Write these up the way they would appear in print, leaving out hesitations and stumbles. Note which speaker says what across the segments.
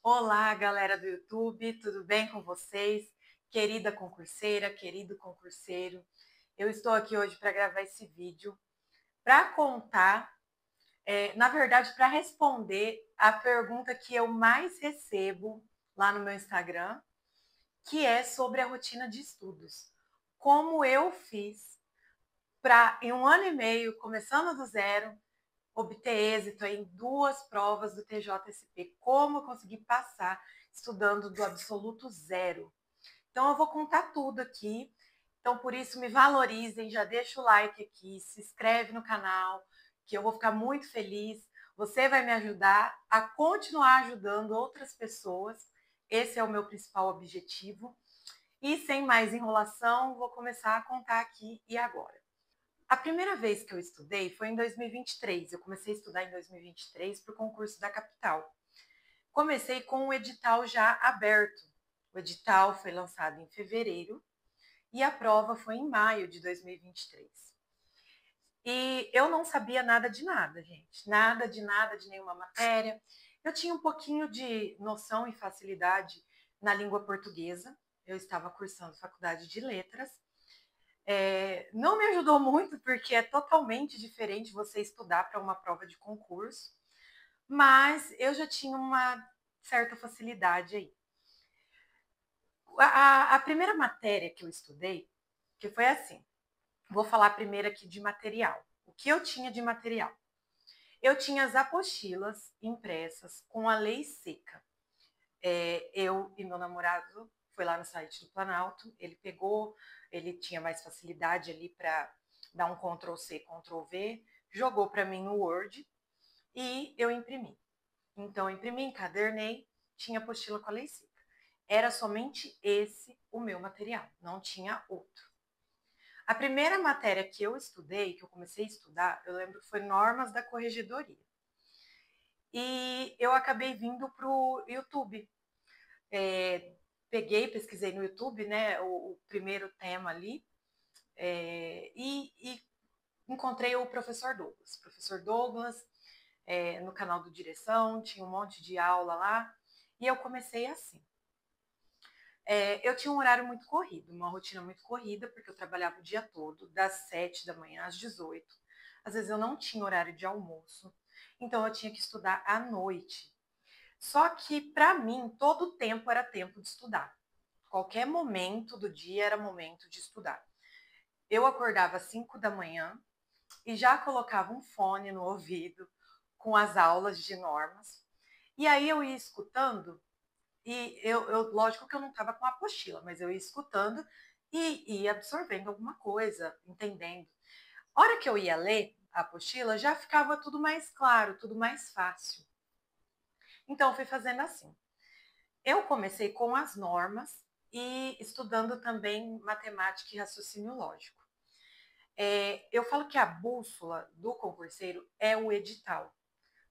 Speaker 1: Olá, galera do YouTube, tudo bem com vocês? Querida concurseira, querido concurseiro, eu estou aqui hoje para gravar esse vídeo para contar, na verdade, para responder a pergunta que eu mais recebo lá no meu Instagram, que é sobre a rotina de estudos. Como eu fiz para, em 1 ano e meio, começando do zero, obter êxito em 2 provas do TJSP. Como eu consegui passar estudando do absoluto zero. Então eu vou contar tudo aqui. Então por isso me valorizem, já deixa o like aqui, se inscreve no canal, que eu vou ficar muito feliz. Você vai me ajudar a continuar ajudando outras pessoas. Esse é o meu principal objetivo. E sem mais enrolação, vou começar a contar aqui e agora. A primeira vez que eu estudei foi em 2023. Eu comecei a estudar em 2023 para o concurso da capital. Comecei com o edital já aberto. O edital foi lançado em fevereiro e a prova foi em maio de 2023. E eu não sabia nada de nada, gente. Nada, de nenhuma matéria. Eu tinha um pouquinho de noção e facilidade na língua portuguesa. Eu estava cursando faculdade de letras. Não me ajudou muito, porque é totalmente diferente você estudar para uma prova de concurso, mas eu já tinha uma certa facilidade aí. A primeira matéria que eu estudei, que foi assim, vou falar primeiro aqui de material. O que eu tinha de material? Eu tinha as apostilas impressas com a lei seca. Eu e meu namorado foi lá no site do Planalto, ele pegou, ele tinha mais facilidade ali para dar um Ctrl+C, Ctrl+V, jogou para mim no Word e eu imprimi. Então, eu imprimi, encadernei, tinha apostila com a lei seca. Era somente esse o meu material, não tinha outro. A primeira matéria que eu estudei, que eu comecei a estudar, eu lembro que foi normas da corregedoria. E eu acabei vindo para o YouTube. Peguei, pesquisei no YouTube, né, o primeiro tema ali, e encontrei o professor Douglas. Professor Douglas, no canal do Direção, tinha um monte de aula lá, e eu comecei assim. Eu tinha um horário muito corrido, uma rotina muito corrida, porque eu trabalhava o dia todo, das 7 da manhã às 18. Às vezes eu não tinha horário de almoço, então eu tinha que estudar à noite. Só que, para mim, todo o tempo era tempo de estudar. Qualquer momento do dia era momento de estudar. Eu acordava às 5 da manhã e já colocava um fone no ouvido com as aulas de normas. E aí eu ia escutando e lógico que eu não estava com a apostila, mas eu ia escutando e ia absorvendo alguma coisa, entendendo. A hora que eu ia ler a apostila, já ficava tudo mais claro, tudo mais fácil. Então, eu fui fazendo assim. Eu comecei com as normas e estudando também matemática e raciocínio lógico. Eu falo que a bússola do concurseiro é o edital,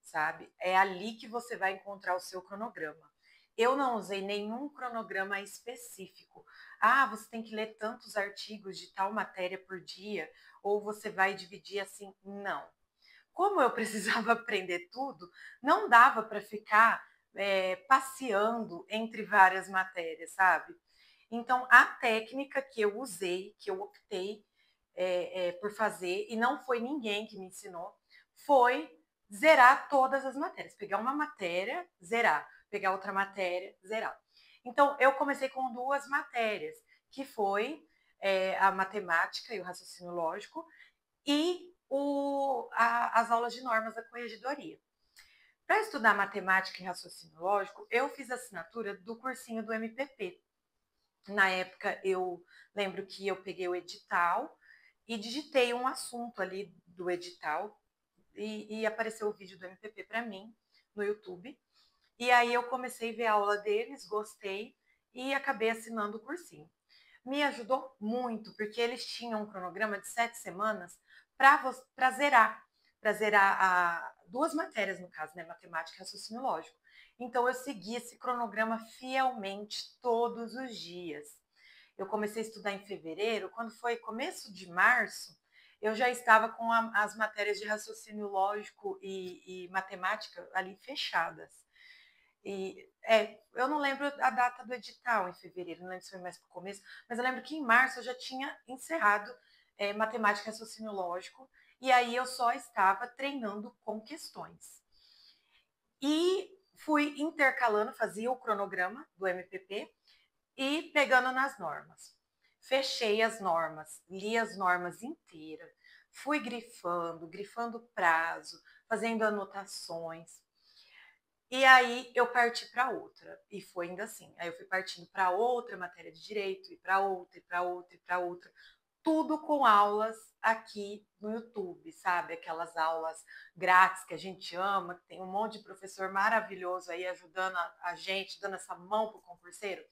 Speaker 1: sabe? É ali que você vai encontrar o seu cronograma. Eu não usei nenhum cronograma específico. Ah, você tem que ler tantos artigos de tal matéria por dia, ou você vai dividir assim. Não. Como eu precisava aprender tudo, não dava para ficar passeando entre várias matérias, sabe? Então, a técnica que eu usei, que eu optei por fazer, e não foi ninguém que me ensinou, foi zerar todas as matérias. Pegar uma matéria, zerar. Pegar outra matéria, zerar. Então, eu comecei com 2 matérias, que foi a matemática e o raciocínio lógico, e as aulas de normas da corregedoria. Para estudar matemática e raciocínio lógico, eu fiz a assinatura do cursinho do MPP. Na época, eu lembro que eu peguei o edital e digitei um assunto ali do edital e apareceu o vídeo do MPP para mim no YouTube. E aí eu comecei a ver a aula deles, gostei e acabei assinando o cursinho. Me ajudou muito, porque eles tinham um cronograma de 7 semanas para zerar, 2 matérias, no caso, né? Matemática e raciocínio lógico. Então, eu segui esse cronograma fielmente todos os dias. Eu comecei a estudar em fevereiro, quando foi começo de março, eu já estava com as matérias de raciocínio lógico e matemática ali fechadas. E eu não lembro a data do edital em fevereiro, não lembro se foi mais para o começo, mas eu lembro que em março eu já tinha encerrado matemática e raciocínio lógico, e aí eu só estava treinando com questões. E fui intercalando, fazia o cronograma do MPP e pegando nas normas. Fechei as normas, li as normas inteiras, fui grifando prazo, fazendo anotações. E aí eu parti para outra, e foi ainda assim. Aí eu fui partindo para outra matéria de direito, e para outra, e para outra, e para outra. Tudo com aulas aqui no YouTube, sabe? Aquelas aulas grátis que a gente ama, que tem um monte de professor maravilhoso aí ajudando a gente, dando essa mão pro concurseiro.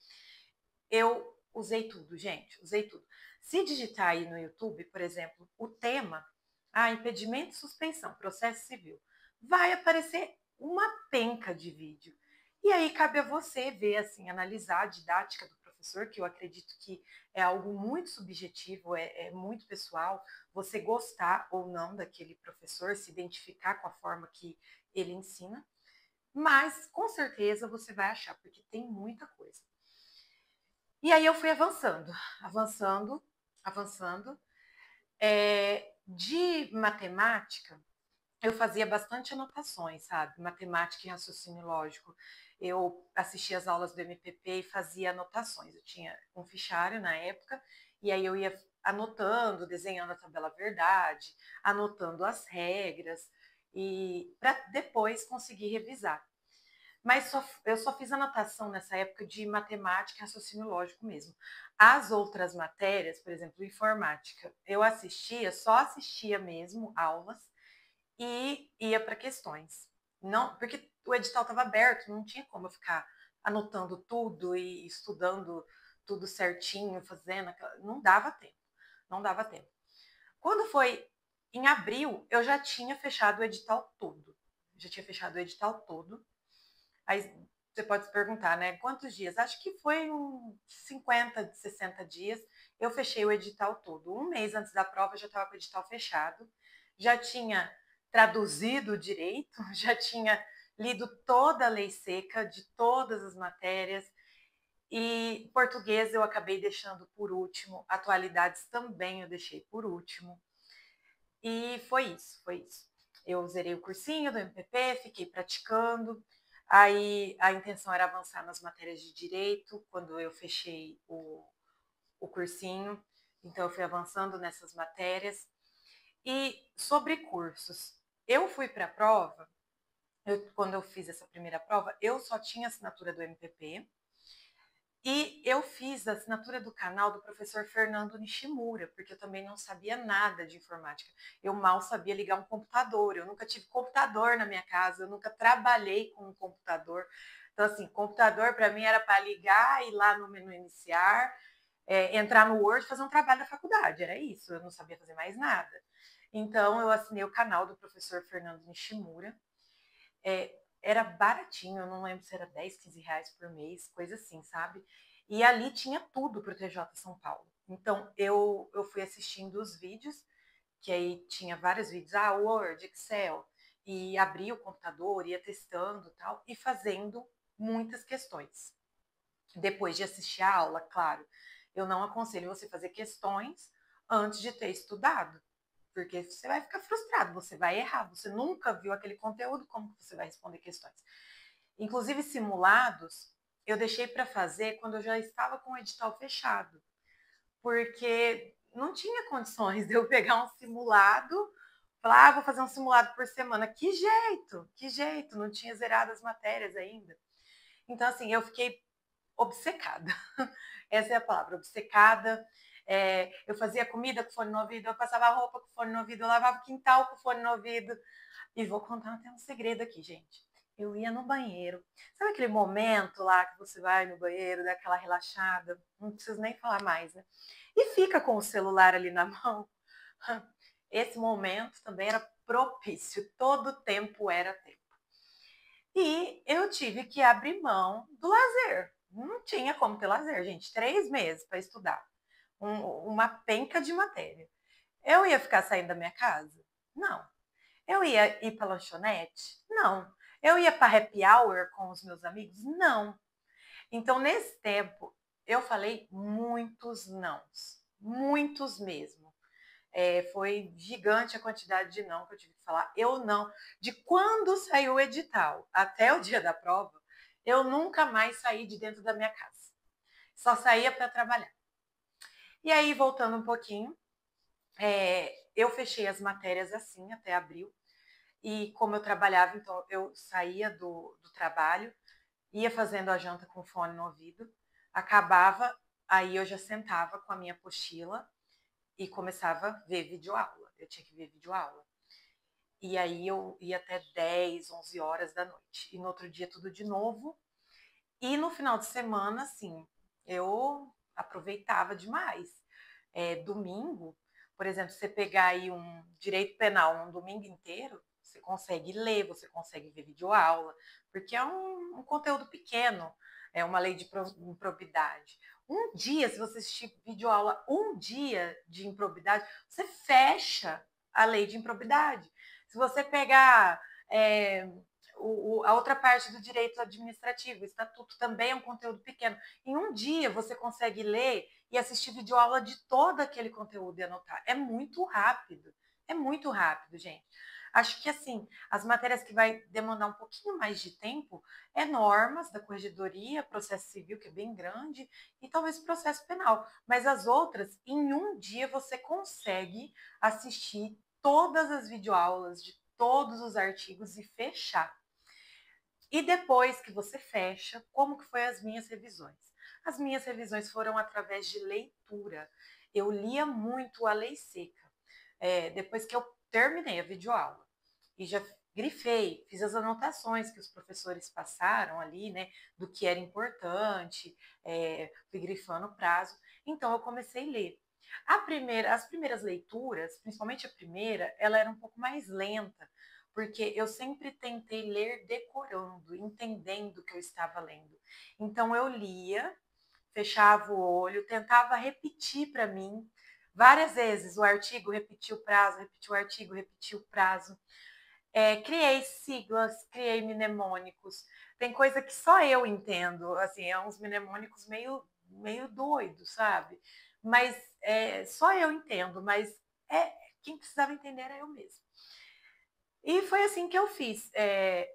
Speaker 1: Eu usei tudo, gente, usei tudo. Se digitar aí no YouTube, por exemplo, o tema, impedimento e suspensão, processo civil, vai aparecer uma penca de vídeo. E aí cabe a você ver, assim, analisar a didática do professor, que eu acredito que é algo muito subjetivo, é muito pessoal, você gostar ou não daquele professor, se identificar com a forma que ele ensina, mas com certeza você vai achar, porque tem muita coisa. E aí eu fui avançando, avançando. De matemática, eu fazia bastante anotações, sabe? Matemática e raciocínio lógico. Eu assistia as aulas do MPP e fazia anotações. Eu tinha um fichário na época, e aí eu ia anotando, desenhando a tabela verdade, anotando as regras, e para depois conseguir revisar. Mas eu só fiz anotação nessa época de matemática e raciocínio lógico mesmo. As outras matérias, por exemplo, informática, eu só assistia mesmo aulas e ia para questões. Não, porque o edital estava aberto, não tinha como eu ficar anotando tudo e estudando tudo certinho, fazendo, não dava tempo. Não dava tempo. Quando foi em abril, eu já tinha fechado o edital todo. Já tinha fechado o edital todo. Aí você pode se perguntar, né? Quantos dias? Acho que foi uns 50, 60 dias. Eu fechei o edital todo. Um mês antes da prova, eu já estava com o edital fechado. Já tinha traduzido o direito, já tinha lido toda a lei seca de todas as matérias. E português eu acabei deixando por último. Atualidades também eu deixei por último. E foi isso, foi isso. Eu zerei o cursinho do MPP, fiquei praticando. Aí a intenção era avançar nas matérias de direito, quando eu fechei o cursinho. Então, eu fui avançando nessas matérias. E sobre cursos, eu fui para a prova, quando eu fiz essa primeira prova, eu só tinha assinatura do MPP. E eu fiz a assinatura do canal do professor Fernando Nishimura, porque eu também não sabia nada de informática. Eu mal sabia ligar um computador, eu nunca tive computador na minha casa, eu nunca trabalhei com um computador. Então, assim, computador para mim era para ligar, ir lá no menu iniciar, entrar no Word, fazer um trabalho da faculdade, era isso, eu não sabia fazer mais nada. Então, eu assinei o canal do professor Fernando Nishimura. Era baratinho, eu não lembro se era 10, 15 reais por mês, coisa assim, sabe? E ali tinha tudo para o TJ São Paulo. Então, eu fui assistindo os vídeos, que aí tinha vários vídeos, Word, Excel, e abria o computador, ia testando tal, e fazendo muitas questões. Depois de assistir a aula, claro, eu não aconselho você fazer questões antes de ter estudado, porque você vai ficar frustrado, você vai errar, você nunca viu aquele conteúdo, como você vai responder questões? Inclusive, simulados, eu deixei para fazer quando eu já estava com o edital fechado, porque não tinha condições de eu pegar um simulado, falar, vou fazer um simulado por semana. Que jeito, não tinha zerado as matérias ainda. Então, assim, eu fiquei obcecada. Essa é a palavra, obcecada. Eu fazia comida com fone no ouvido, eu passava roupa com fone no ouvido, eu lavava o quintal com fone no ouvido. E vou contar até um segredo aqui, gente. Eu ia no banheiro. Sabe aquele momento lá que você vai no banheiro, dá aquela relaxada? Não preciso nem falar mais, né? E fica com o celular ali na mão. Esse momento também era propício, todo tempo era tempo. E eu tive que abrir mão do lazer. Não tinha como ter lazer, gente. 3 meses para estudar. Uma penca de matéria. Eu ia ficar saindo da minha casa? Não. Eu ia ir para lanchonete? Não. Eu ia para happy hour com os meus amigos? Não. Então, nesse tempo, eu falei muitos nãos, muitos mesmo. Foi gigante a quantidade de não que eu tive que falar. Eu não. De quando saiu o edital até o dia da prova, eu nunca mais saí de dentro da minha casa. Só saía para trabalhar. E aí, voltando um pouquinho, eu fechei as matérias assim até abril. E como eu trabalhava, então eu saía do trabalho, ia fazendo a janta com fone no ouvido, acabava, aí eu já sentava com a minha apostila e começava a ver videoaula. Eu tinha que ver videoaula. E aí eu ia até 10, 11 horas da noite. E no outro dia tudo de novo. E no final de semana, assim, eu aproveitava demais. Domingo, por exemplo, você pegar aí um direito penal um domingo inteiro, você consegue ler, você consegue ver videoaula, porque é um conteúdo pequeno, é uma lei de improbidade. Um dia, se você assistir videoaula um dia de improbidade, você fecha a lei de improbidade. Se você pegar a outra parte do direito administrativo, o estatuto também é um conteúdo pequeno. Em um dia você consegue ler e assistir videoaula de todo aquele conteúdo e anotar. É muito rápido, gente. Acho que assim, as matérias que vai demandar um pouquinho mais de tempo é normas da corregedoria, processo civil, que é bem grande, e talvez processo penal. Mas as outras, em um dia você consegue assistir todas as videoaulas de todos os artigos e fechar. E depois que você fecha, como que foi as minhas revisões? As minhas revisões foram através de leitura. Eu lia muito a lei seca. Depois que eu terminei a videoaula e já grifei, fiz as anotações que os professores passaram ali, né, do que era importante, fui grifando o prazo. Então eu comecei a ler. As primeiras leituras, principalmente a primeira, ela era um pouco mais lenta, porque eu sempre tentei ler decorando, entendendo o que eu estava lendo. Então eu lia, fechava o olho, tentava repetir para mim várias vezes o artigo, repetia o prazo, repetia o artigo, repetia o prazo. Criei siglas, criei mnemônicos. Tem coisa que só eu entendo, assim, é uns mnemônicos meio doidos, sabe? Mas só eu entendo, mas quem precisava entender era eu mesma. E foi assim que eu fiz.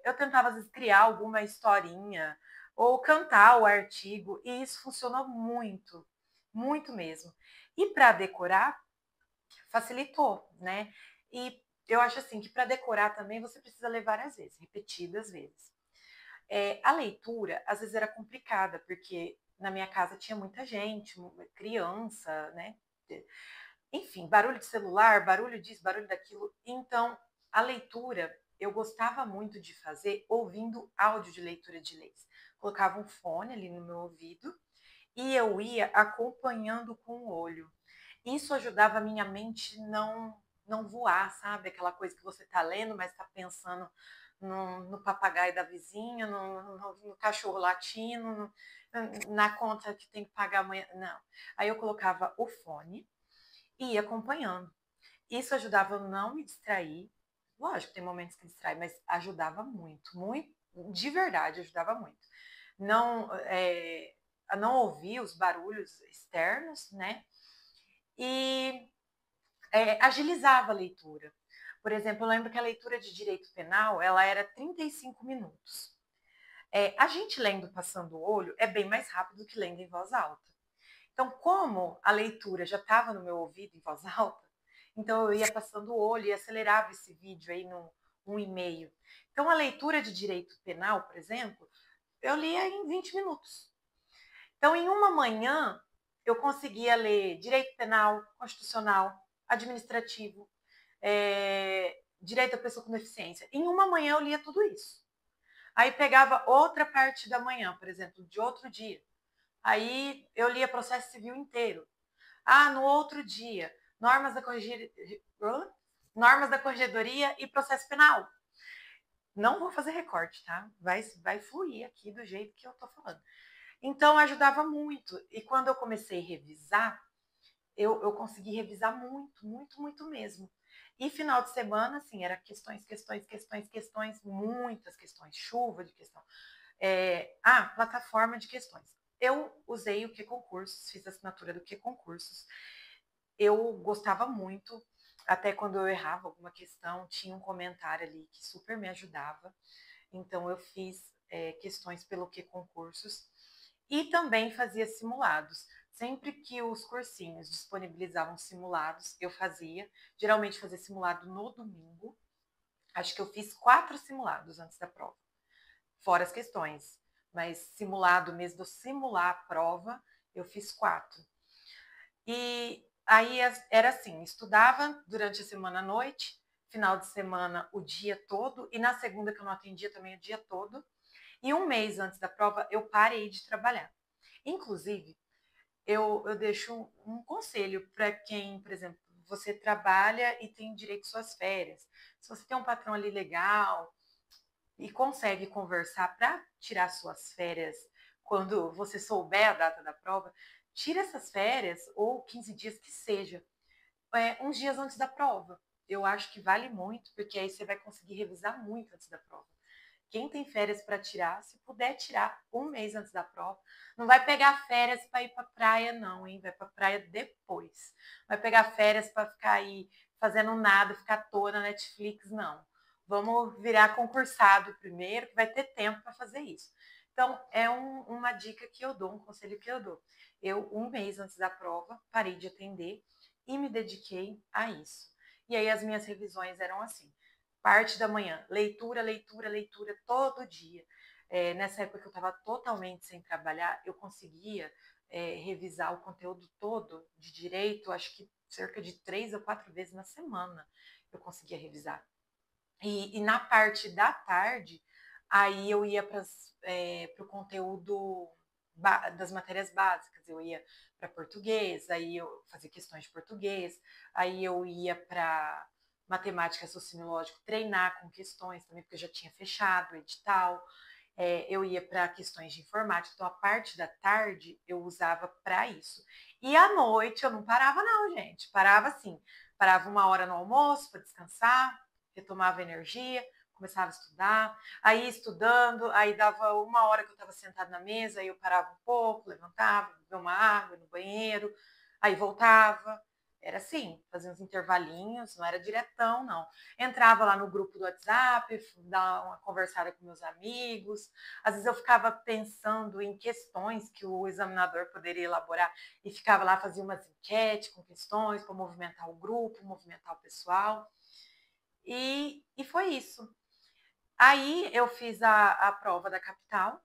Speaker 1: Eu tentava, às vezes, criar alguma historinha ou cantar o artigo, e isso funcionou muito, muito mesmo. E para decorar, facilitou, né? E eu acho assim que para decorar também você precisa ler várias vezes, repetidas vezes. A leitura, às vezes, era complicada, porque na minha casa tinha muita gente, criança, né? Enfim, barulho de celular, barulho disso, barulho daquilo. Então, a leitura eu gostava muito de fazer ouvindo áudio de leitura de leis. Colocava um fone ali no meu ouvido e eu ia acompanhando com o olho. Isso ajudava a minha mente não voar, sabe? Aquela coisa que você está lendo, mas está pensando no papagaio da vizinha, no cachorro latindo, na conta que tem que pagar amanhã. Não. Aí eu colocava o fone e ia acompanhando. Isso ajudava eu não me distrair. Lógico, tem momentos que distrai, mas ajudava muito, muito, de verdade, ajudava muito. Não, a não ouvir os barulhos externos, né? E agilizava a leitura. Por exemplo, eu lembro que a leitura de direito penal, ela era 35 minutos. A gente lendo passando o olho é bem mais rápido do que lendo em voz alta. Então, como a leitura já estava no meu ouvido em voz alta, então eu ia passando o olho e acelerava esse vídeo aí no 1,5. Então, a leitura de direito penal, por exemplo, eu lia em 20 minutos. Então, em uma manhã, eu conseguia ler direito penal, constitucional, administrativo, direito à pessoa com deficiência. Em uma manhã, eu lia tudo isso. Aí pegava outra parte da manhã, por exemplo, de outro dia. Aí eu lia processo civil inteiro. No outro dia, normas da corregedoria e processo penal. Não vou fazer recorte, tá? Vai fluir aqui do jeito que eu tô falando. Então, ajudava muito. E quando eu comecei a revisar, eu consegui revisar muito, muito, muito mesmo. E final de semana, assim, era questões, muitas questões, chuva de questão. Plataforma de questões. Eu usei o QConcursos, fiz a assinatura do QConcursos. Eu gostava muito, até quando eu errava alguma questão, tinha um comentário ali que super me ajudava. Então, eu fiz questões pelo QConcursos e também fazia simulados. Sempre que os cursinhos disponibilizavam simulados, eu fazia. Geralmente fazia simulado no domingo. Acho que eu fiz 4 simulados antes da prova, fora as questões. Mas simulado mesmo, simular a prova, eu fiz 4. E aí era assim, estudava durante a semana à noite, final de semana o dia todo, e na segunda que eu não atendia também o dia todo. E um mês antes da prova, eu parei de trabalhar. Inclusive, eu deixo um conselho para quem, por exemplo, você trabalha e tem direito às suas férias. Se você tem um patrão ali legal e consegue conversar para tirar suas férias quando você souber a data da prova, tira essas férias, ou 15 dias que seja, uns dias antes da prova. Eu acho que vale muito, porque aí você vai conseguir revisar muito antes da prova. Quem tem férias para tirar, se puder tirar um mês antes da prova, não vai pegar férias para ir para praia, não, hein? Vai para praia depois. Vai pegar férias para ficar aí fazendo nada, ficar à toa na Netflix, não. Vamos virar concursado primeiro, que vai ter tempo para fazer isso. Então, é uma dica que eu dou, um conselho que eu dou. Eu, um mês antes da prova, parei de atender e me dediquei a isso. E aí as minhas revisões eram assim: parte da manhã, leitura, leitura, leitura todo dia. Nessa época que eu estava totalmente sem trabalhar, eu conseguia revisar o conteúdo todo de direito, acho que cerca de 3 ou 4 vezes na semana eu conseguia revisar. E na parte da tarde, aí eu ia para o conteúdo das matérias básicas, eu ia para português, aí eu fazia questões de português, aí eu ia para matemática sociológico, treinar com questões também, porque eu já tinha fechado o edital. Eu ia para questões de informática, então a parte da tarde eu usava para isso. E à noite eu não parava, não, gente. Parava assim, parava 1 hora no almoço para descansar, retomava energia, começava a estudar, aí estudando, aí dava 1 hora que eu estava sentada na mesa, aí eu parava um pouco, levantava, bebia uma água no banheiro, aí voltava. Era assim, fazia uns intervalinhos, não era diretão, não. Entrava lá no grupo do WhatsApp, dava uma conversada com meus amigos. Às vezes eu ficava pensando em questões que o examinador poderia elaborar e ficava lá, fazia umas enquetes com questões para movimentar o grupo, movimentar o pessoal. E foi isso. Aí eu fiz a prova da capital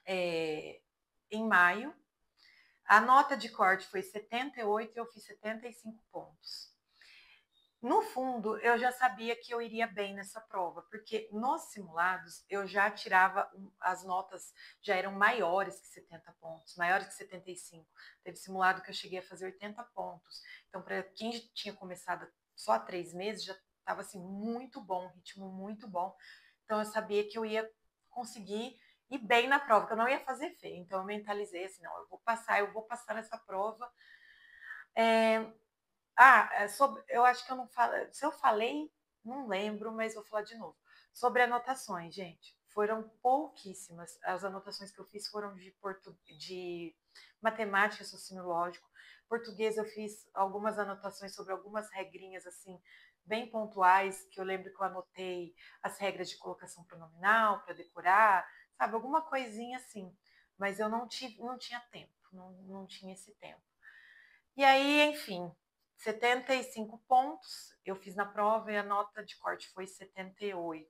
Speaker 1: em maio. A nota de corte foi 78 e eu fiz 75 pontos. No fundo, eu já sabia que eu iria bem nessa prova, porque nos simulados eu já tirava, as notas já eram maiores que 70 pontos, maiores que 75. Teve simulado que eu cheguei a fazer 80 pontos. Então, para quem tinha começado só há 3 meses, já estava assim, muito bom, ritmo muito bom. Então, eu sabia que eu ia conseguir ir bem na prova, que eu não ia fazer feio. Então, eu mentalizei assim: não, eu vou passar nessa prova. Eu acho que eu não falei. Se eu falei, não lembro, mas vou falar de novo. Sobre anotações, gente. Foram pouquíssimas. As anotações que eu fiz foram de matemática, raciocínio lógico. Português, eu fiz algumas anotações sobre algumas regrinhas, assim, bem pontuais, que eu lembro que eu anotei as regras de colocação pronominal para decorar, sabe? Alguma coisinha assim. Mas eu não tinha tempo, não tinha esse tempo. E aí, enfim, 75 pontos eu fiz na prova e a nota de corte foi 78.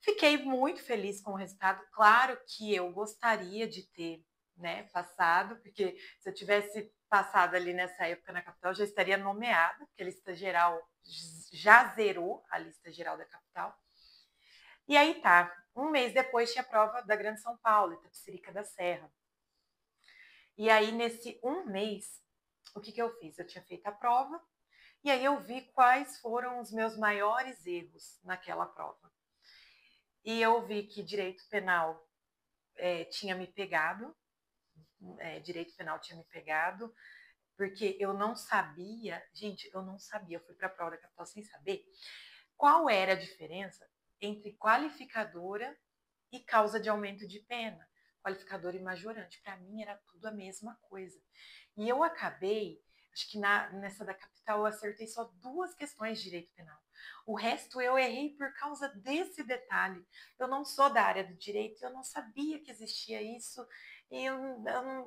Speaker 1: Fiquei muito feliz com o resultado. Claro que eu gostaria de ter, né, passado, porque se eu tivesse passado ali nessa época na capital, já estaria nomeada, porque a lista geral já zerou a lista geral da capital. E aí tá, um mês depois tinha a prova da Grande São Paulo, Itapecerica da Serra. E aí, nesse um mês, o que eu fiz? Eu tinha feito a prova e aí eu vi quais foram os meus maiores erros naquela prova. E eu vi que direito penal tinha me pegado, porque eu não sabia, gente, eu não sabia, eu fui para a prova da capital sem saber qual era a diferença entre qualificadora e causa de aumento de pena, qualificador e majorante. Para mim era tudo a mesma coisa. E eu acabei, acho que nessa da capital eu acertei só 2 questões de direito penal. O resto eu errei por causa desse detalhe. Eu não sou da área do direito, eu não sabia que existia isso. E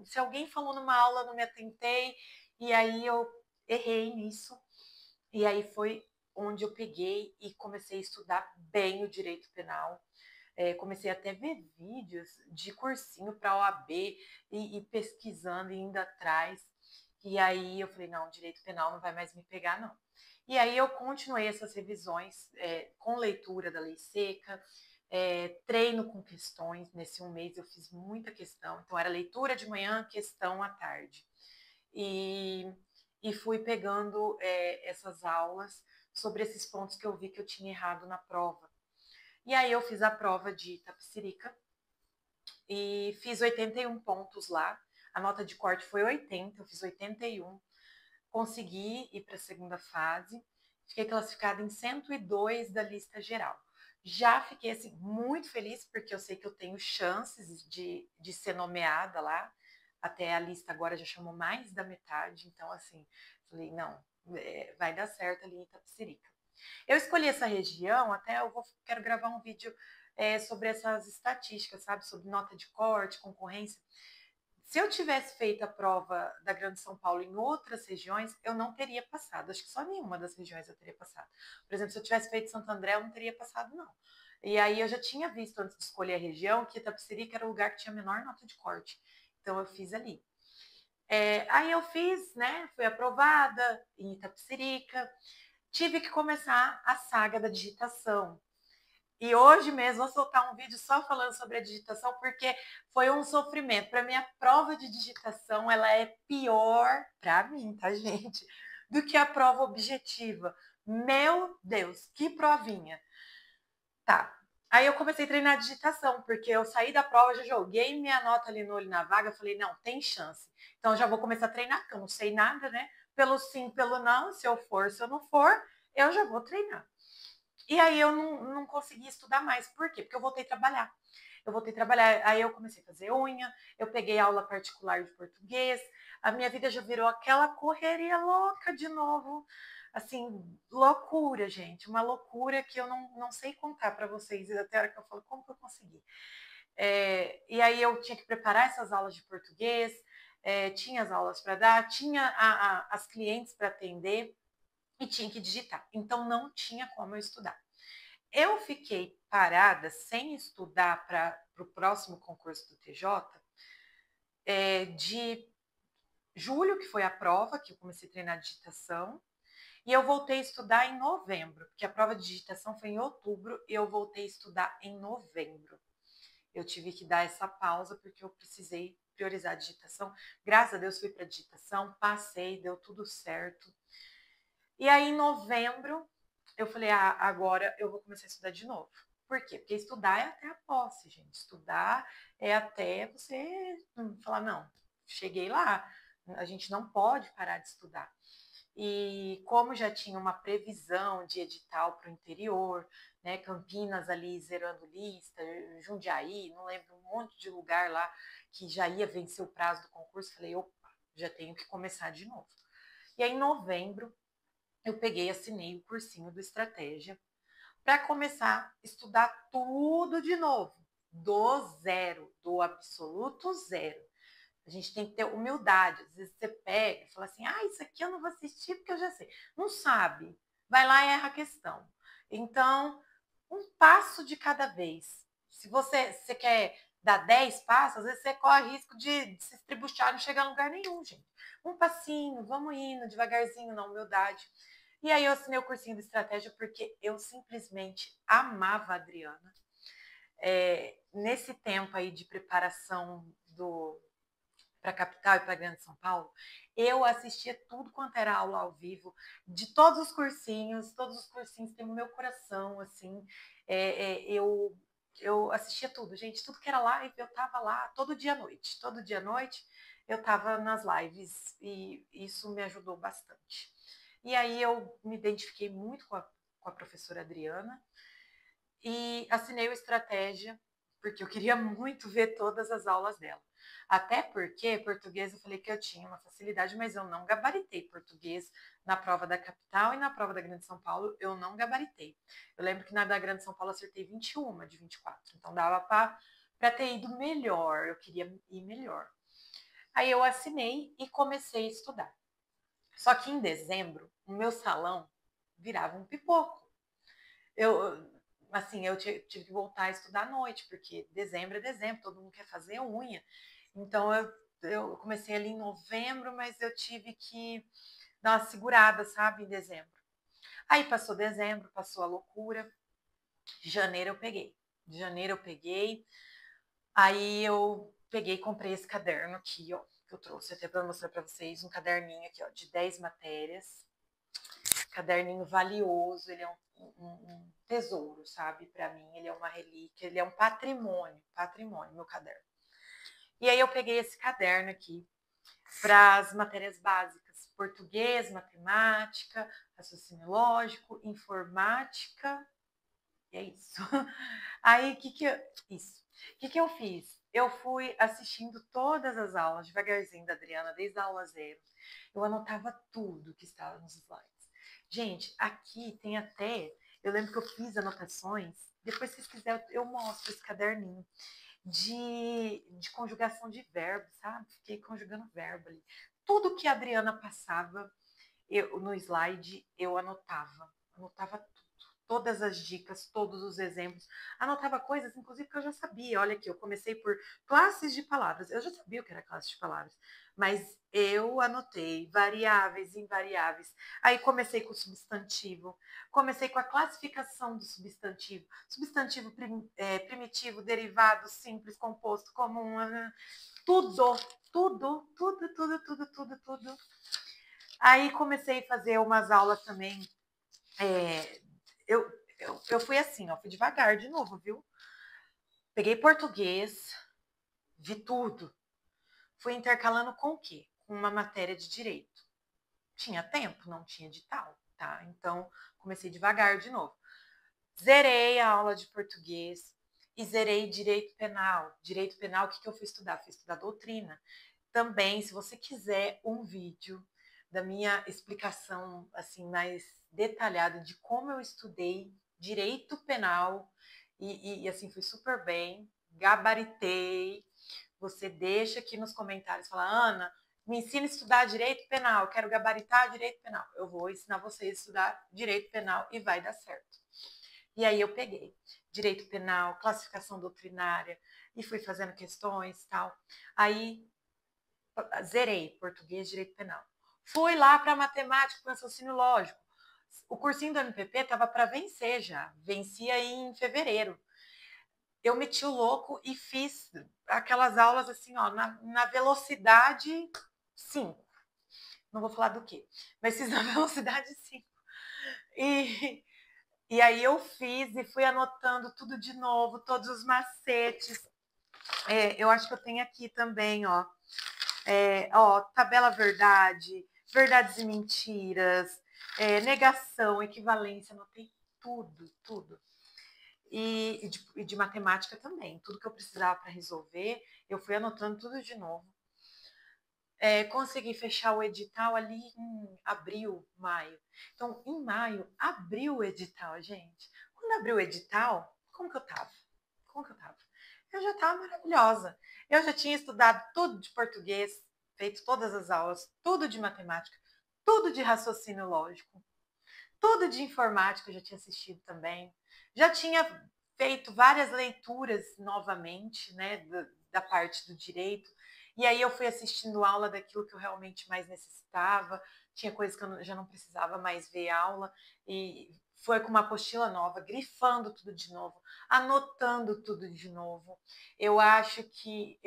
Speaker 1: se alguém falou numa aula, eu não me atentei, e aí eu errei nisso. E aí foi onde eu peguei e comecei a estudar bem o direito penal. Comecei até a ver vídeos de cursinho para a OAB e pesquisando e indo atrás. E aí eu falei, não, direito penal não vai mais me pegar, não. E aí eu continuei essas revisões com leitura da lei seca, treino com questões. Nesse 1 mês eu fiz muita questão. Então era leitura de manhã, questão à tarde. E fui pegando essas aulas sobre esses pontos que eu vi que eu tinha errado na prova. E aí eu fiz a prova de Itapecerica e fiz 81 pontos lá. A nota de corte foi 80, eu fiz 81. Consegui ir para a segunda fase. Fiquei classificada em 102 da lista geral. Já fiquei assim, muito feliz, porque eu sei que eu tenho chances de ser nomeada lá. Até a lista agora já chamou mais da metade. Então, assim, falei, não, vai dar certo ali em Itapecerica. Eu escolhi essa região, até quero gravar um vídeo sobre essas estatísticas, sabe? Sobre nota de corte, concorrência. Se eu tivesse feito a prova da Grande São Paulo em outras regiões, eu não teria passado. Acho que só nenhuma das regiões eu teria passado. Por exemplo, se eu tivesse feito Santo André, eu não teria passado, não. E aí eu já tinha visto, antes de escolher a região, que Itapecerica era o lugar que tinha a menor nota de corte. Então eu fiz ali. Aí eu fiz, né? Fui aprovada em Itapecerica. Tive que começar a saga da digitação. E hoje mesmo vou soltar um vídeo só falando sobre a digitação, porque foi um sofrimento. Para mim, a prova de digitação ela é pior, para mim, tá, gente, do que a prova objetiva. Meu Deus, que provinha. Tá. Aí eu comecei a treinar a digitação, porque eu saí da prova, já joguei minha nota ali no olho na vaga, falei, não, tem chance. Então já vou começar a treinar, porque eu não sei nada, né? Pelo sim, pelo não, se eu for, se eu não for, eu já vou treinar. E aí eu não consegui estudar mais. Por quê? Porque eu voltei a trabalhar. Aí eu comecei a fazer unha, eu peguei aula particular de português, a minha vida já virou aquela correria louca de novo. Assim, loucura, gente, uma loucura que eu não sei contar para vocês. Até a hora que eu falo, como que eu consegui? E aí eu tinha que preparar essas aulas de português, tinha as aulas para dar, tinha as clientes para atender e tinha que digitar. Então não tinha como eu estudar. Eu fiquei parada sem estudar para o próximo concurso do TJ de julho, que foi a prova, que eu comecei a treinar digitação, e eu voltei a estudar em novembro, porque a prova de digitação foi em outubro e eu voltei a estudar em novembro. Eu tive que dar essa pausa porque eu precisei priorizar a digitação. Graças a Deus fui para a digitação, passei, deu tudo certo. E aí em novembro eu falei, agora eu vou começar a estudar de novo. Por quê? Porque estudar é até a posse, gente. Estudar é até você falar, não, cheguei lá, a gente não pode parar de estudar. E como já tinha uma previsão de edital para o interior, né, Campinas ali zerando lista, Jundiaí, não lembro, um monte de lugar lá que já ia vencer o prazo do concurso, falei, opa, já tenho que começar de novo. E aí em novembro eu peguei e assinei o cursinho do Estratégia para começar a estudar tudo de novo, do zero, do absoluto zero. A gente tem que ter humildade. Às vezes você pega e fala assim, isso aqui eu não vou assistir porque eu já sei. Não sabe, vai lá e erra a questão. Então, um passo de cada vez. Se você quer dar 10 passos, às vezes você corre risco de se estribuchar e não chegar a lugar nenhum, gente. Um passinho, vamos indo devagarzinho na humildade. E aí eu assinei o cursinho de estratégia porque eu simplesmente amava a Adriana. Nesse tempo aí de preparação para a capital e para a Grande São Paulo, eu assistia tudo quanto era aula ao vivo, de todos os cursinhos têm no meu coração, assim, eu assistia tudo, gente, tudo que era live, eu estava lá todo dia à noite, eu estava nas lives e isso me ajudou bastante. E aí eu me identifiquei muito com a professora Adriana e assinei o Estratégia, porque eu queria muito ver todas as aulas dela. Até porque português eu falei que eu tinha uma facilidade, mas eu não gabaritei português na prova da capital e na prova da Grande São Paulo eu não gabaritei. Eu lembro que na da Grande São Paulo eu acertei 21 de 24, então dava para ter ido melhor, eu queria ir melhor. Aí eu assinei e comecei a estudar. Só que em dezembro, o meu salão virava um pipoco. Eu, assim, eu tive que voltar a estudar à noite, porque dezembro é dezembro, todo mundo quer fazer unha. Então eu comecei ali em novembro, mas eu tive que dar uma segurada, sabe, em dezembro. Aí passou dezembro, passou a loucura. Janeiro eu peguei. De janeiro eu peguei. Aí eu peguei e comprei esse caderno aqui, ó, que eu trouxe até para mostrar para vocês, um caderninho aqui, ó, de 10 matérias. Caderninho valioso, ele é um tesouro, sabe? Para mim, ele é uma relíquia, ele é um patrimônio, meu caderno. E aí eu peguei esse caderno aqui para as matérias básicas: português, matemática, raciocínio lógico, informática. E é isso. Aí, o que eu fiz? Eu fui assistindo todas as aulas, devagarzinho, da Adriana, desde a aula zero. Eu anotava tudo que estava nos slides. Gente, aqui tem até. Eu lembro que eu fiz anotações. Depois, se vocês quiserem, eu mostro esse caderninho de conjugação de verbo, sabe? Fiquei conjugando verbo ali. Tudo que a Adriana passava no slide, eu anotava. Anotava todas as dicas, todos os exemplos. Anotava coisas, inclusive, que eu já sabia. Olha aqui, eu comecei por classes de palavras. Eu já sabia o que era classe de palavras, mas eu anotei variáveis, invariáveis. Aí comecei com o substantivo, comecei com a classificação do substantivo. Substantivo primitivo, derivado, simples, composto, comum, tudo, tudo. Aí comecei a fazer umas aulas também. Eu, eu fui assim, ó, fui devagar de novo, viu? Peguei português, vi tudo. Fui intercalando com o quê? Com uma matéria de direito. Tinha tempo? Não tinha edital, tá? Então, comecei devagar de novo. Zerei a aula de português e zerei direito penal. Direito penal, o que eu fui estudar? Fui estudar doutrina. Também, se você quiser um vídeo da minha explicação assim mais detalhada de como eu estudei direito penal e assim fui super bem, gabaritei. Você deixa aqui nos comentários, fala, Ana, me ensina a estudar direito penal, quero gabaritar direito penal. Eu vou ensinar vocês a estudar direito penal e vai dar certo. E aí eu peguei direito penal, classificação doutrinária e fui fazendo questões, tal. Aí zerei português, direito penal. Fui lá para matemática com raciocínio lógico. O cursinho do MPP estava para vencer já, vencia em fevereiro. Eu meti o louco e fiz aquelas aulas assim, ó, na velocidade 5. Não vou falar do quê, mas fiz na velocidade 5. E aí eu fiz e fui anotando tudo de novo, todos os macetes. Eu acho que eu tenho aqui também, ó. Tabela verdade, verdades e mentiras, negação, equivalência, anotei tudo. E de matemática também, tudo que eu precisava para resolver, eu fui anotando tudo de novo. Consegui fechar o edital ali em abril, maio. Então, em maio, abriu o edital, gente. Quando abriu o edital, como que eu tava? Eu já estava maravilhosa. Eu já tinha estudado tudo de português, feito todas as aulas, tudo de matemática, tudo de raciocínio lógico, tudo de informática eu já tinha assistido também. Já tinha feito várias leituras novamente, né, da parte do direito. E aí eu fui assistindo aula daquilo que eu realmente mais necessitava. Tinha coisas que eu já não precisava mais ver aula. E foi com uma apostila nova, grifando tudo de novo, anotando tudo de novo. Eu acho que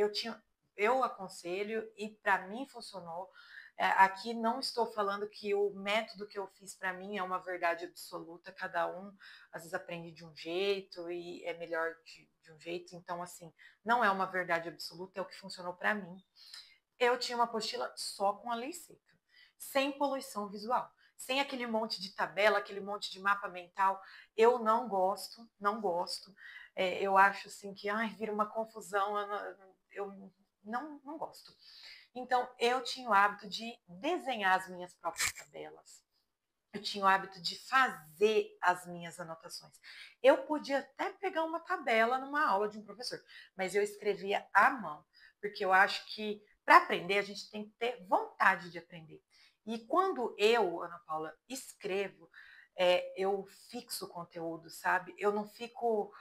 Speaker 1: eu aconselho e para mim funcionou. Aqui não estou falando que o método que eu fiz para mim é uma verdade absoluta, cada um às vezes aprende de um jeito e é melhor de um jeito, então assim, não é uma verdade absoluta, é o que funcionou para mim. eu tinha uma apostila só com a lei seca, sem poluição visual, sem aquele monte de tabela, aquele monte de mapa mental. Eu não gosto, não gosto. Eu acho assim que ai, vira uma confusão, eu não gosto. Então, eu tinha o hábito de desenhar as minhas próprias tabelas. Eu tinha o hábito de fazer as minhas anotações. Eu podia até pegar uma tabela numa aula de um professor, mas eu escrevia à mão, porque eu acho que para aprender a gente tem que ter vontade de aprender. E quando eu, Ana Paula, escrevo, eu fixo o conteúdo, sabe? Eu não fico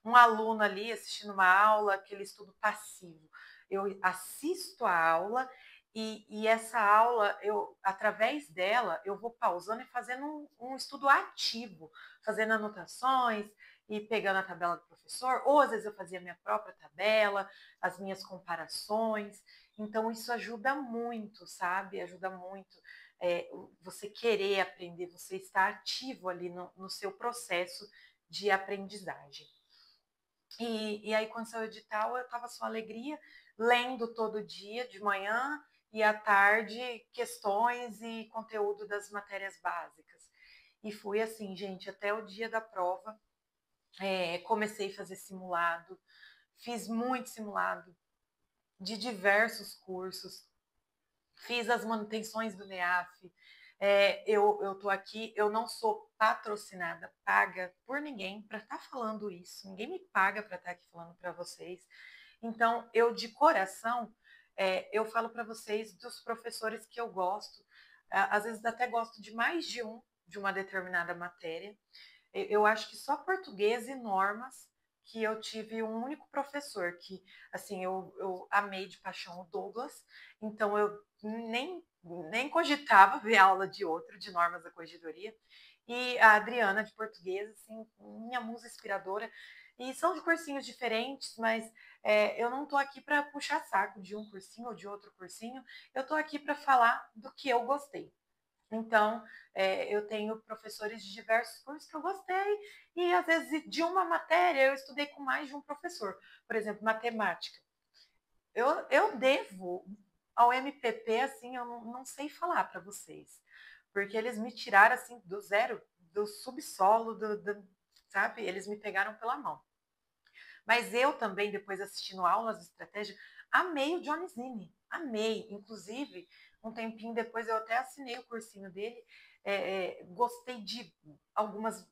Speaker 1: um aluno ali assistindo uma aula, aquele estudo passivo. Eu assisto a aula e essa aula, através dela, eu vou pausando e fazendo um estudo ativo, fazendo anotações e pegando a tabela do professor, ou às vezes eu fazia minha própria tabela, as minhas comparações. Então, isso ajuda muito, sabe? Ajuda muito você querer aprender, você estar ativo ali no seu processo de aprendizagem. E aí, quando saiu o edital, eu estava só alegria, lendo todo dia, de manhã e à tarde, questões e conteúdo das matérias básicas. E fui assim, gente, até o dia da prova. Comecei a fazer simulado, fiz muito simulado de diversos cursos, fiz as manutenções do NEAF. Eu tô aqui, eu não sou patrocinada, paga por ninguém para estar falando isso. Ninguém me paga para estar aqui falando para vocês. Então, eu de coração, eu falo para vocês dos professores que eu gosto. Às vezes até gosto de mais de um de uma determinada matéria. Eu acho que só português e normas que eu tive um único professor que, assim, eu amei de paixão o Douglas, então eu nem cogitava ver aula de outro, de normas da corregedoria. E a Adriana, de português, assim, minha musa inspiradora. E são de cursinhos diferentes, mas eu não estou aqui para puxar saco de um cursinho ou de outro cursinho, eu estou aqui para falar do que eu gostei. Então, eu tenho professores de diversos cursos que eu gostei, e às vezes de uma matéria eu estudei com mais de um professor. Por exemplo, matemática. Eu devo ao MPP, assim, eu não sei falar para vocês, porque eles me tiraram assim do zero, do subsolo, sabe? Eles me pegaram pela mão. Mas eu também, depois assistindo aulas de estratégia, amei o Johnny Zini, amei. Inclusive, um tempinho depois eu até assinei o cursinho dele, gostei de algumas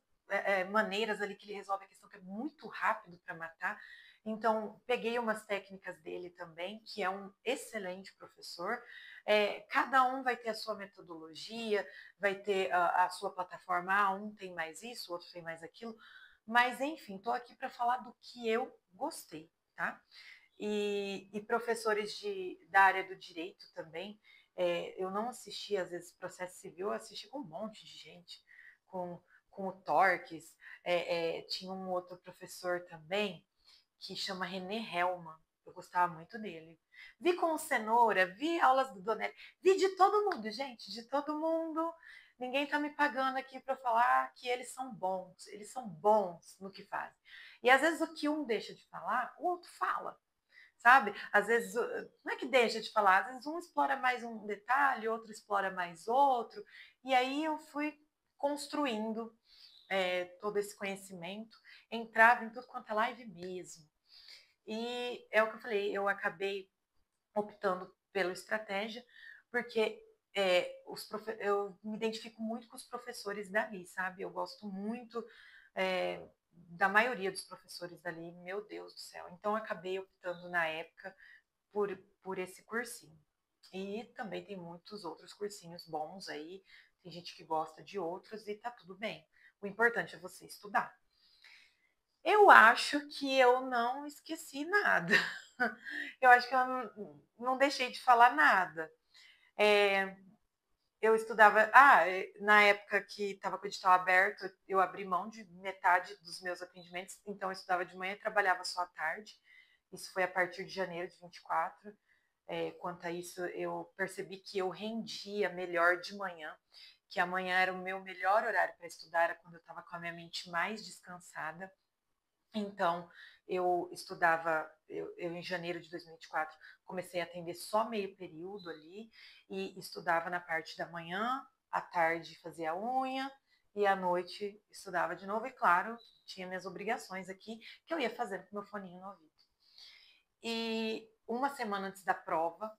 Speaker 1: maneiras ali que ele resolve a questão, que é muito rápido para matar. Então, peguei umas técnicas dele também, que é um excelente professor. Cada um vai ter a sua metodologia, vai ter a sua plataforma. Um tem mais isso, o outro tem mais aquilo. Mas, enfim, estou aqui para falar do que eu gostei, tá? E professores da área do direito também. Eu não assisti, às vezes, processo civil, eu assisti com um monte de gente, com o Torques. Tinha um outro professor também, que chama René Hellman. Eu gostava muito dele. Vi com o Cenoura, vi aulas do Donelli, vi de todo mundo, gente, de todo mundo. Ninguém tá me pagando aqui para falar que eles são bons no que fazem. E às vezes o que um deixa de falar, o outro fala, sabe? Às vezes, não é que deixa de falar, às vezes um explora mais um detalhe, outro explora mais outro. E aí eu fui construindo todo esse conhecimento, entrava em tudo quanto é live mesmo. E é o que eu falei, eu acabei optando pela estratégia, porque eu me identifico muito com os professores dali, sabe? Eu gosto muito da maioria dos professores dali, meu Deus do céu. Então, eu acabei optando na época por esse cursinho. E também tem muitos outros cursinhos bons aí, tem gente que gosta de outros e tá tudo bem. O importante é você estudar. Eu acho que eu não esqueci nada. Eu acho que eu não deixei de falar nada. É, eu estudava. Na época que estava com o edital aberto, eu abri mão de metade dos meus atendimentos, então eu estudava de manhã e trabalhava só à tarde. Isso foi a partir de janeiro de 24. Quanto a isso, eu percebi que eu rendia melhor de manhã, que amanhã era o meu melhor horário para estudar, era quando eu estava com a minha mente mais descansada. Então, eu estudava, eu em janeiro de 2024 comecei a atender só meio período ali e estudava na parte da manhã, à tarde fazia a unha e à noite estudava de novo e claro, tinha minhas obrigações aqui que eu ia fazendo com meu foninho no ouvido. E uma semana antes da prova,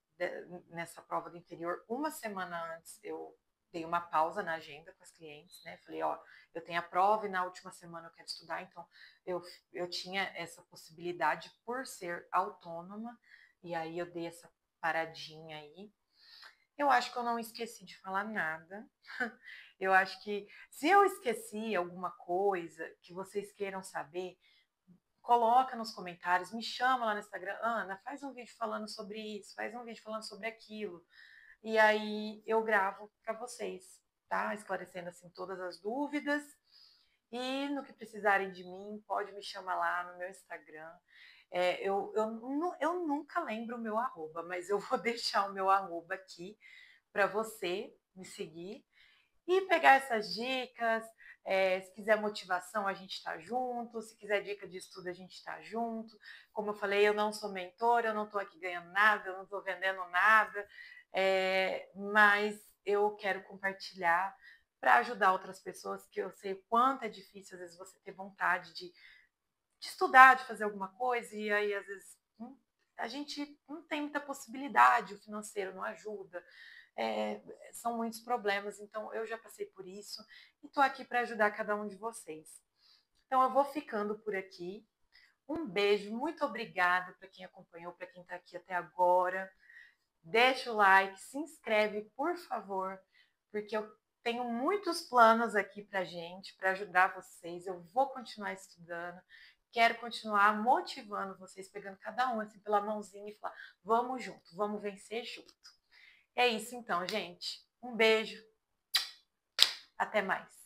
Speaker 1: nessa prova do interior, uma semana antes eu dei uma pausa na agenda com as clientes, né? Falei, ó, eu tenho a prova e na última semana eu quero estudar, então eu tinha essa possibilidade por ser autônoma, e aí eu dei essa paradinha aí. Eu acho que eu não esqueci de falar nada. Eu acho que se eu esqueci alguma coisa que vocês queiram saber, coloca nos comentários, me chama lá no Instagram, Ana, faz um vídeo falando sobre isso, faz um vídeo falando sobre aquilo. E aí eu gravo para vocês, tá? Esclarecendo assim todas as dúvidas. E no que precisarem de mim, pode me chamar lá no meu Instagram. Eu nunca lembro o meu arroba, mas eu vou deixar o meu arroba aqui para você me seguir e pegar essas dicas. Se quiser motivação, a gente está junto. Se quiser dica de estudo, a gente está junto. Como eu falei, eu não sou mentora, eu não estou aqui ganhando nada, eu não estou vendendo nada, mas eu quero compartilhar para ajudar outras pessoas, que eu sei o quanto é difícil, às vezes, você ter vontade de estudar, de fazer alguma coisa, e aí, às vezes, a gente não tem muita possibilidade, o financeiro não ajuda. São muitos problemas, então eu já passei por isso e estou aqui para ajudar cada um de vocês. Então eu vou ficando por aqui. Um beijo, muito obrigada para quem acompanhou, para quem está aqui até agora. Deixa o like, se inscreve, por favor, porque eu tenho muitos planos aqui para gente, para ajudar vocês. Eu vou continuar estudando, quero continuar motivando vocês, pegando cada um assim pela mãozinha e falar: vamos junto, vamos vencer junto. É isso então, gente. Um beijo. Até mais.